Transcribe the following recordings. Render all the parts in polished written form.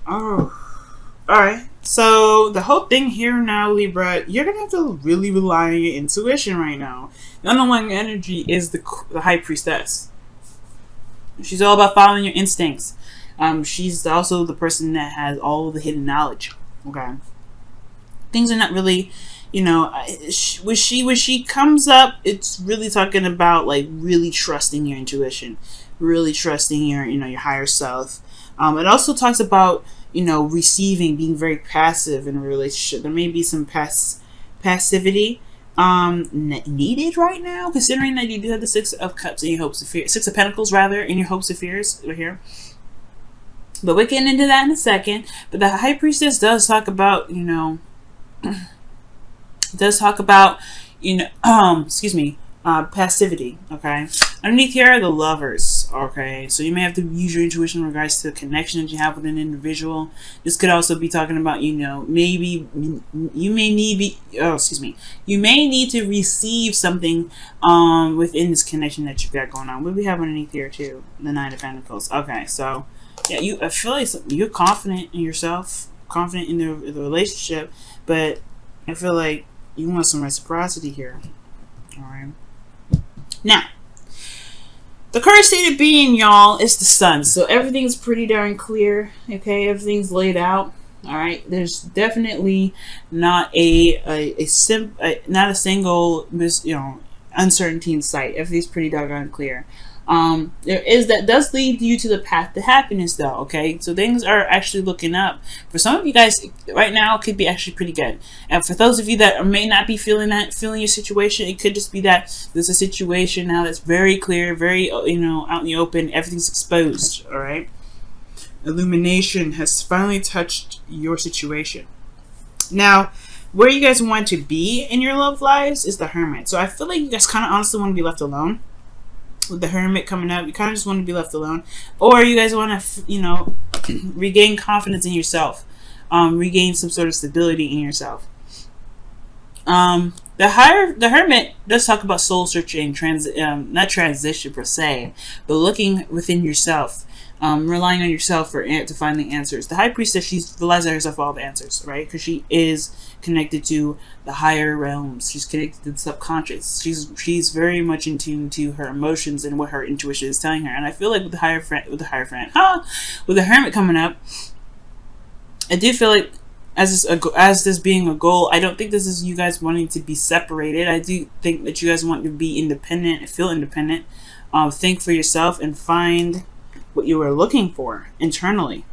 Oh, all right. So the whole thing here now, Libra, you're gonna have to really rely on your intuition right now. The underlying energy is the High Priestess. She's all about following your instincts. She's also the person that has all the hidden knowledge. Okay, things are not really, when she comes up, it's really talking about like really trusting your intuition, really trusting your higher self. It also talks about receiving, being very passive in a relationship. There may be some passivity needed right now, considering that you do have the Six of Cups in your hopes of fears, Six of Pentacles rather, in your hopes of fears right here. But we're getting into that in a second. But the High Priestess does talk about excuse me, passivity. Okay, underneath here are the Lovers. Okay, so you may have to use your intuition in regards to the connection that you have with an individual. This could also be talking about maybe you may need to receive something within this connection that you've got going on. What do we have underneath here too? The Nine of Pentacles. Okay, so yeah, I feel like you're confident in yourself, confident in the relationship, but I feel like you want some reciprocity here. All right. Now, the current state of being, y'all, is the Sun. So everything's pretty darn clear. Okay, everything's laid out. All right. There's definitely not a single uncertainty in sight. Everything's pretty doggone clear. That does lead you to the path to happiness, though. Okay, so things are actually looking up for some of you guys right now. It could be actually pretty good, and for those of you that may not be feeling your situation, it could just be that there's a situation now that's very clear, very out in the open. Everything's exposed. All right, illumination has finally touched your situation. Now, where you guys want to be in your love lives is the Hermit. So I feel like you guys kind of honestly want to be left alone. With the Hermit coming up, you kind of just want to be left alone, or you guys want to regain confidence in yourself, regain some sort of stability in yourself. The Hermit does talk about soul searching, not transition per se, but looking within yourself, relying on yourself to find the answers. The High Priestess, she relies on herself for all the answers, right? Because she is connected to the higher realms. She's connected to the subconscious. She's very much in tune to her emotions and what her intuition is telling her. And I feel like with the Hermit coming up, I do feel like as this being a goal, I don't think this is you guys wanting to be separated. I do think that you guys want to be independent, feel independent, think for yourself, and find what you were looking for internally.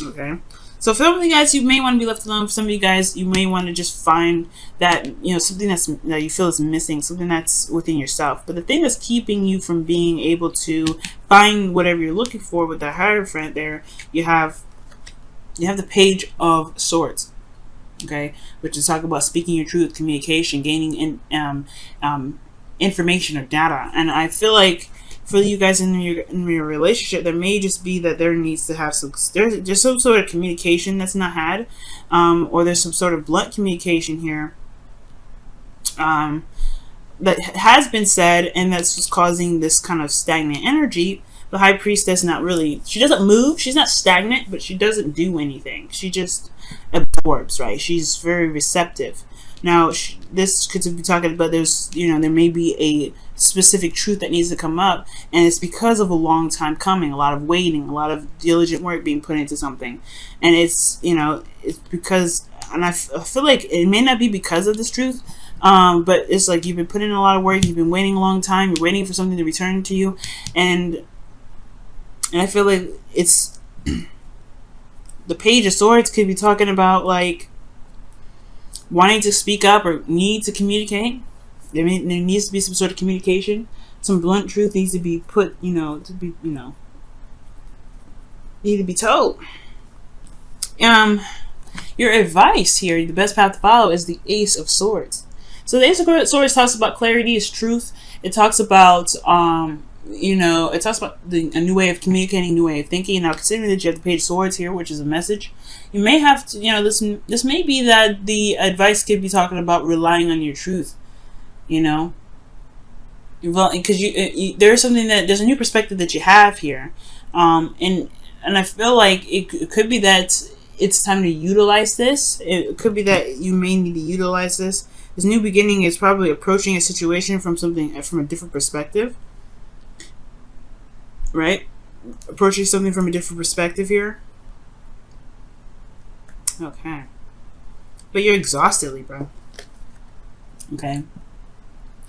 Okay, so for some of you guys, you may want to be left alone. For some of you guys, you may want to just find that something that you feel is missing, something that's within yourself. But the thing that's keeping you from being able to find whatever you're looking for with the Hierophant, there you have the Page of Swords. Okay, which is talking about speaking your truth, communication, gaining information or data. And I feel like for you guys in your relationship, there may just be that there needs to have there's some sort of communication that's not had, or there's some sort of blunt communication here that has been said, and that's just causing this kind of stagnant energy. The High Priestess, she doesn't move, she's not stagnant, but she doesn't do anything. She just absorbs, right? She's very receptive. Now, this could be talking about there may be a specific truth that needs to come up, and it's because of a long time coming, a lot of waiting, a lot of diligent work being put into something, and it's because, and I feel like it may not be because of this truth, but it's like you've been putting in a lot of work, you've been waiting a long time, you're waiting for something to return to you, and I feel like it's the Page of Swords could be talking about like wanting to speak up or need to communicate. There needs to be some sort of communication. Some blunt truth needs to be put, need to be told. Your advice here, the best path to follow, is the Ace of Swords. So the Ace of Swords talks about clarity is truth. It talks about it talks about a new way of communicating, new way of thinking. Now, considering that you have the Page of Swords here, which is a message, you may have to, this may be that the advice could be talking about relying on your truth. Well, because there's something there's a new perspective that you have here, and And I feel like it could be that it's time to utilize this. It could be that you may need to utilize this. This new beginning is probably approaching a situation from a different perspective, right? Approaching something from a different perspective here. Okay. But you're exhausted, Libra. Okay.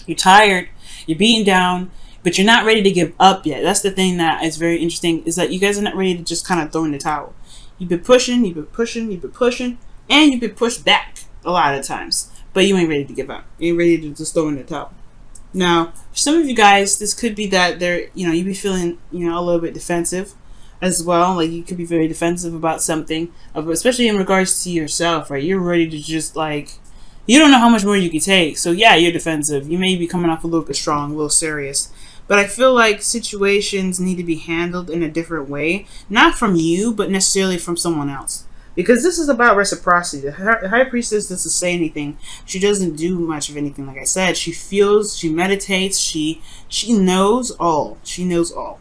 You're tired. You're beaten down. But you're not ready to give up yet. That's the thing that is very interesting, is that you guys are not ready to just kind of throw in the towel. You've been pushing, and you've been pushed back a lot of times. But you ain't ready to give up. You ain't ready to just throw in the towel. Now, for some of you guys, this could be that you be feeling, a little bit defensive as well. Like, you could be very defensive about something, especially in regards to yourself, right? You're ready to just, you don't know how much more you can take. So, yeah, you're defensive. You may be coming off a little bit strong, a little serious. But I feel like situations need to be handled in a different way. Not from you, but necessarily from someone else. Because this is about reciprocity. The High Priestess doesn't say anything. She doesn't do much of anything, like I said. She feels, she meditates, she knows all. She knows all.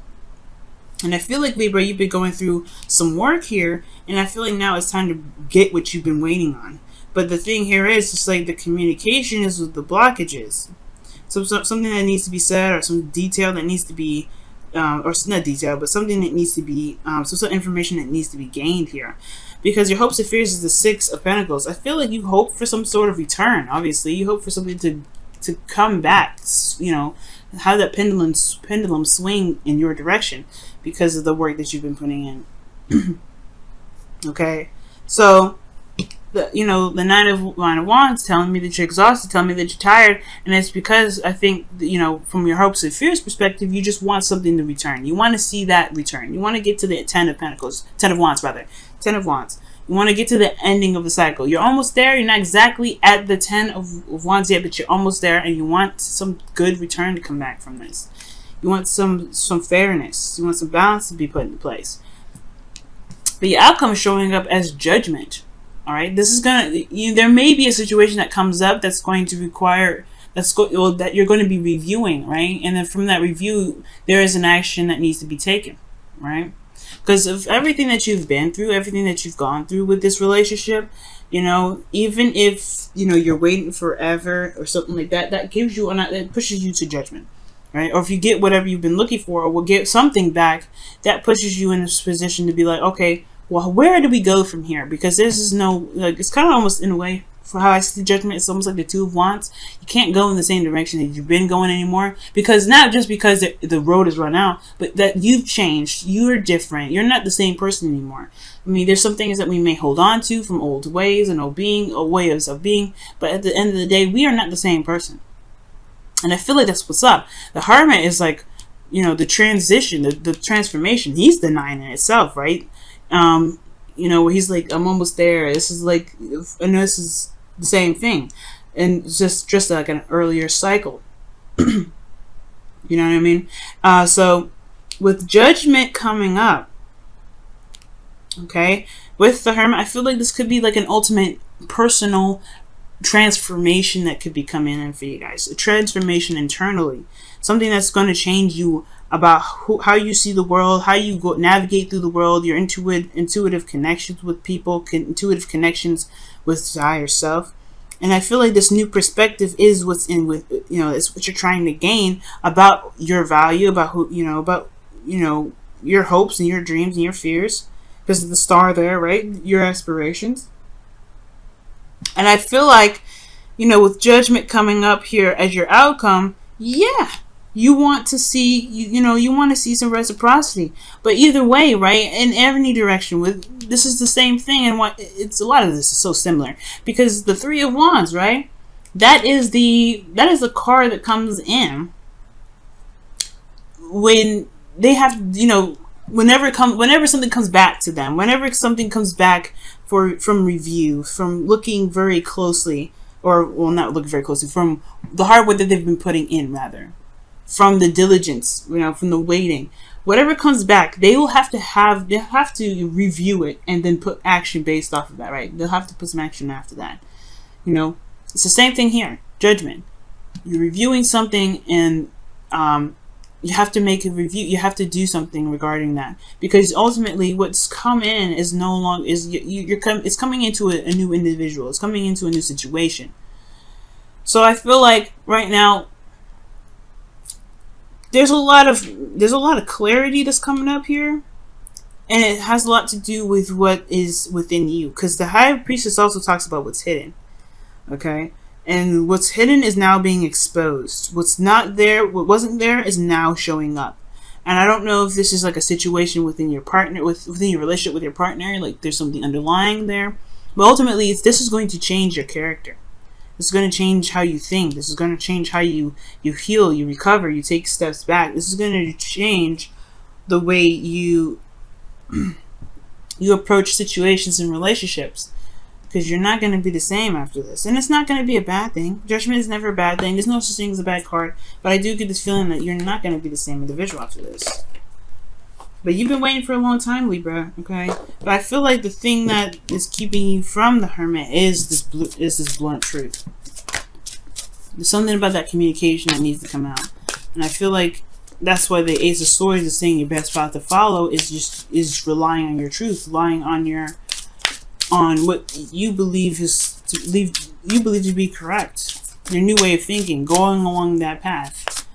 And I feel like, Libra, you've been going through some work here. And I feel like now it's time to get what you've been waiting on. But the thing here is, just like the communication is with the blockages. So something that needs to be said, or some detail that needs to be, or not detail, but something that needs to be, some information that needs to be gained here. Because your hopes and fears is the Six of Pentacles. I feel like you hope for some sort of return, obviously. You hope for something to come back, have that pendulum swing in your direction because of the work that you've been putting in. Okay? So, the Nine of Wands telling me that you're exhausted, telling me that you're tired, and it's because I think, from your hopes and fears perspective, you just want something to return. You want to see that return. You want to get to the Ten of Wands. You want to get to the ending of the cycle. You're almost there. You're not exactly at the Ten of Wands yet, but you're almost there, and you want some good return to come back from this. You want some fairness. You want some balance to be put into place. But your outcome is showing up as judgment. All right, this is there may be a situation that comes up that's going to require that you're going to be reviewing, right? And then from that review, there is an action that needs to be taken, right? Because of everything that you've been through, everything that you've gone through with this relationship, even if you're waiting forever or something like that, that gives you that pushes you to judgment, right? Or if you get whatever you've been looking for, or will get something back, that pushes you in this position to be like, okay, well, where do we go from here? Because this is it's kind of almost in a way, for how I see judgment, it's almost like the Two of Wands. You can't go in the same direction that you've been going anymore, because not just because the road is run out, but that you've changed. You're different. You're not the same person anymore. I mean, there's some things that we may hold on to from old ways and old ways of being, but at the end of the day, we are not the same person. And I feel like that's what's up. The Hermit is like, the transition, the transformation. He's the Nine in itself, right? Where he's like, I'm almost there. This is like, I know this is the same thing, and just like an earlier cycle. You know what I mean? So with Judgment coming up, okay, with the Hermit, I feel like this could be like an ultimate personal transformation that could be coming in for you guys. A transformation internally, something that's going to change you about how you see the world, how you navigate through the world, your intuitive connections with people, intuitive connections with higher self. And I feel like this new perspective is what's in with, it's what you're trying to gain about your value, about your hopes and your dreams and your fears, because of the star there, right? Your aspirations. And I feel like, with Judgment coming up here as your outcome, yeah, you want to see, you want to see some reciprocity. But either way, right, in any direction, this is the same thing, and a lot of this is so similar, because the Three of Wands, right, that is the card that comes in when they have, whenever something comes back to them, whenever something comes back from review, from looking very closely, or not looking very closely, from the hard work that they've been putting in, rather, from the diligence, from the waiting, whatever comes back, they'll have to review it and then put action based off of that, right? They'll have to put some action after that. It's the same thing here. Judgment. You're reviewing something, and you have to make a review. You have to do something regarding that, because ultimately what's come in is no longer it's coming into a new individual. It's coming into a new situation. So I feel like right now there's a lot of clarity that's coming up here, and it has a lot to do with what is within you, because the High Priestess also talks about what's hidden. Okay. And what's hidden is now being exposed. What's not there, what wasn't there, is now showing up. And I don't know if this is like a situation within your partner, within your relationship with your partner, like there's something underlying there. But ultimately, this is going to change your character. This is going to change how you think. This is going to change how you heal, you recover, you take steps back. This is going to change the way you approach situations and relationships. Because you're not going to be the same after this. And it's not going to be a bad thing. Judgment is never a bad thing. There's no such thing as a bad card. But I do get this feeling that you're not going to be the same individual after this. But you've been waiting for a long time, Libra. Okay? But I feel like the thing that is keeping you from the Hermit is this blunt truth. There's something about that communication that needs to come out. And I feel like that's why the Ace of Swords is saying your best path to follow is relying on your truth. Relying on what you believe to be correct, your new way of thinking, going along that path.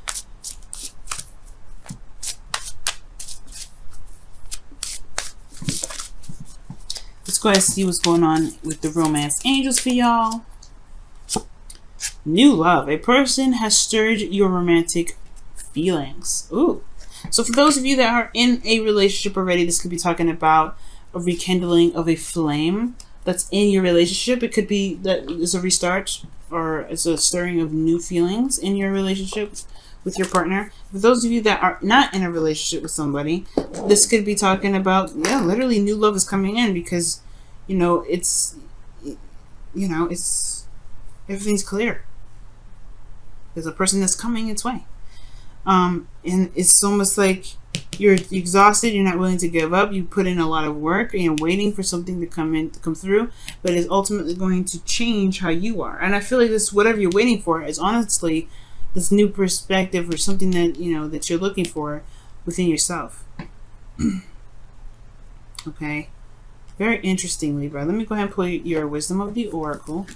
Let's go ahead and see what's going on with the romance angels for y'all. New love. A person has stirred your romantic feelings. Ooh. So for those of you that are in a relationship already, this could be talking about a rekindling of a flame that's in your relationship. It could be that it's a restart, or it's a stirring of new feelings in your relationship with your partner. For those of you that are not in a relationship with somebody, this could be talking about, yeah, literally new love is coming in, because it's everything's clear. There's a person that's coming its way, and it's almost like you're exhausted, you're not willing to give up, you put in a lot of work and you're waiting for something to come through, but it's ultimately going to change how you are. And I feel like this, whatever you're waiting for, is honestly this new perspective, or something that that you're looking for within yourself. Okay, very interesting, Libra. Let me go ahead and pull your Wisdom of the Oracle.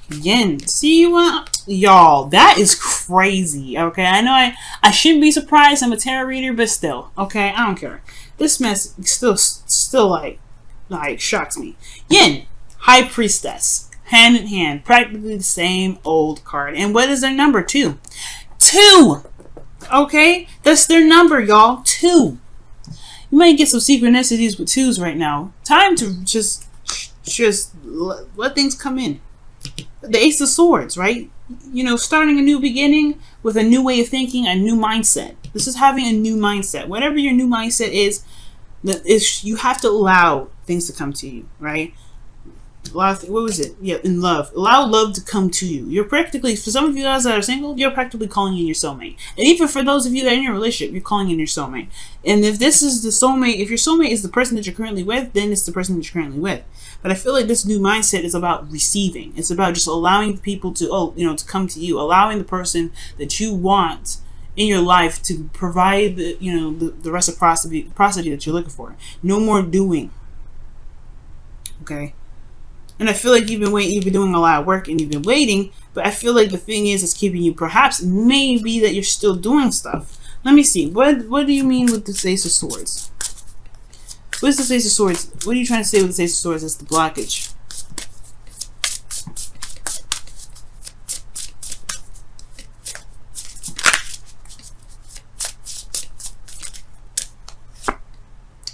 Yin. See what, y'all, that is crazy. Okay, I know I shouldn't be surprised. I'm a tarot reader, but still, okay, I don't care. This mess still like shocks me. Yin, High Priestess, hand in hand, practically the same old card. And what is their number? 2. 2. Okay, that's their number, y'all. 2. You might get some synchronicities with 2s right now. Time to just let things come in. The Ace of Swords, right? Starting a new beginning with a new way of thinking, a new mindset. This is having a new mindset. Whatever your new mindset is, you have to allow things to come to you, right? What was it? Yeah, in love. Allow love to come to you. You're practically, for some of you guys that are single, you're practically calling in your soulmate. And even for those of you that are in your relationship, you're calling in your soulmate. And if this is the soulmate, if your soulmate is the person that you're currently with, then it's the person that you're currently with. But I feel like this new mindset is about receiving. It's about just allowing people to, to come to you, allowing the person that you want in your life to provide the reciprocity that you're looking for. No more doing. Okay. And I feel like you've been doing a lot of work and you've been waiting, but I feel like the thing is keeping you, perhaps maybe that you're still doing stuff. Let me see. What do you mean with the Ace of Swords? What is the Ace of Swords? What are you trying to say with the Ace of Swords as the blockage?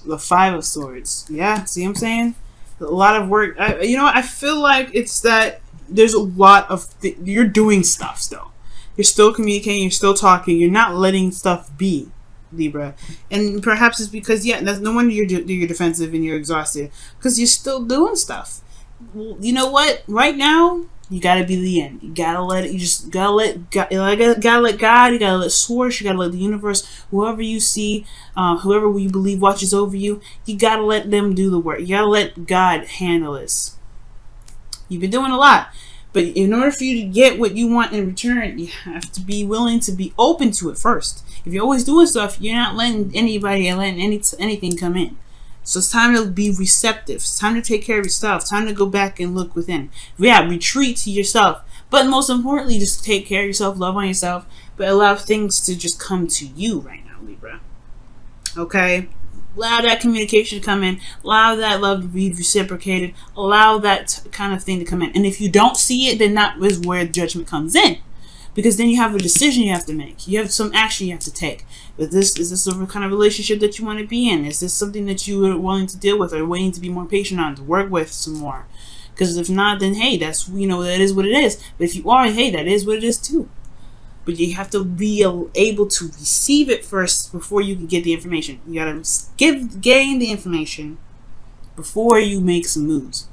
The Five of Swords. Yeah, see what I'm saying? A lot of work. I feel like it's that there's a lot of you're doing stuff still. You're still communicating. You're still talking. You're not letting stuff be, Libra. And perhaps it's because that's no wonder you're defensive and you're exhausted, because you're still doing stuff. Well, you know what? Right now, you gotta be the end. You gotta let it. You just gotta let God. You gotta let God. You gotta let Source. You gotta let the universe. Whoever you see, whoever you believe watches over you. You gotta let them do the work. You gotta let God handle this. You've been doing a lot. But in order for you to get what you want in return, you have to be willing to be open to it first. If you're always doing stuff, you're not letting anybody and letting anything come in. So it's time to be receptive. It's time to take care of yourself. Time to go back and look within. Yeah, retreat to yourself. But most importantly, just take care of yourself, love on yourself, but allow things to just come to you right now, Libra. Okay? Allow that communication to come in. Allow that love to be reciprocated. Allow that kind of thing to come in. And if you don't see it, then that is where judgment comes in. Because then you have a decision you have to make. You have some action you have to take. Is this the kind of relationship that you want to be in? Is this something that you are willing to deal with or willing to be more patient on, to work with some more? Because if not, then hey, that's, that is what it is. But if you are, hey, that is what it is too. But you have to be able to receive it first before you can get the information. You gotta gain the information before you make some moves.